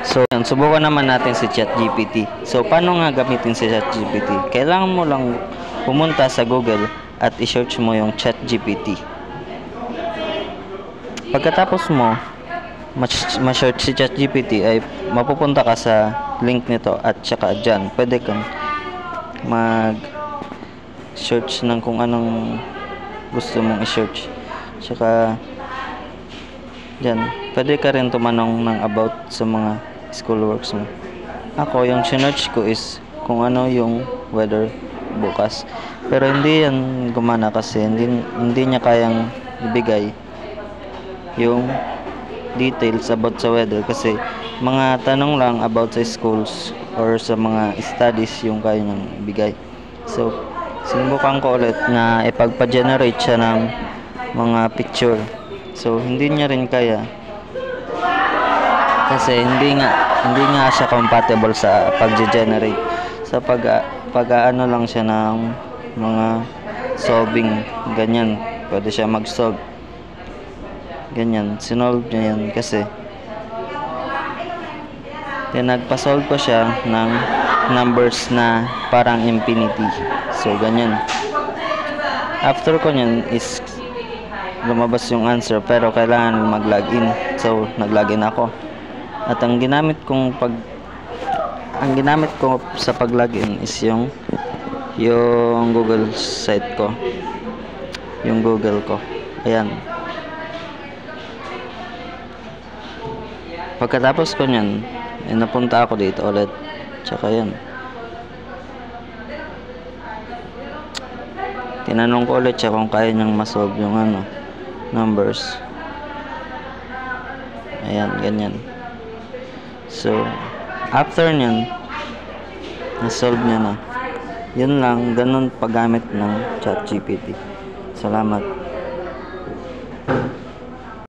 So, yun, subukan naman natin si ChatGPT. So, paano nga gamitin si ChatGPT? Kailangan mo lang pumunta sa Google at i-search mo yung ChatGPT. Pagkatapos mo ma-search si ChatGPT ay mapupunta ka sa link nito at saka dyan pwede kang mag-search ng kung anong gusto mong i-search. Saka dyan, pwede ka rin tumanong ng about sa mga schoolworks mo. Ako, yung sinearch ko is kung ano yung weather bukas. Pero hindi yan gumana kasi hindi niya kayang ibigay yung details about sa weather kasi mga tanong lang about sa schools or sa mga studies yung kaya niyang ibigay. So, sinubukan ko ulit na ipagpa-generate siya ng mga picture. So, hindi niya rin kaya kasi hindi nga siya compatible sa pag-generate. Sa pag-aano lang siya ng mga solving, ganyan. Pwede siya mag-solve. Ganyan, sinolve niya yan kasi nagpa-solve ko siya ng numbers na parang infinity. So, ganyan. After ko nyan is lumabas yung answer pero kailangan mag-login. So, nag-login ako. At ang ginamit ko sa pag-login is yung Google site ko. Yung Google ko. Ayan. Pagkatapos ko nyan, napunta ako dito ulit. Tsaka yan. Tinanong ko ulit siya kung kaya niyang masolve yung numbers. Ayan, ganyan. So, after nyan, nasolve niya na. Yun lang, ganun paggamit ng ChatGPT. Salamat.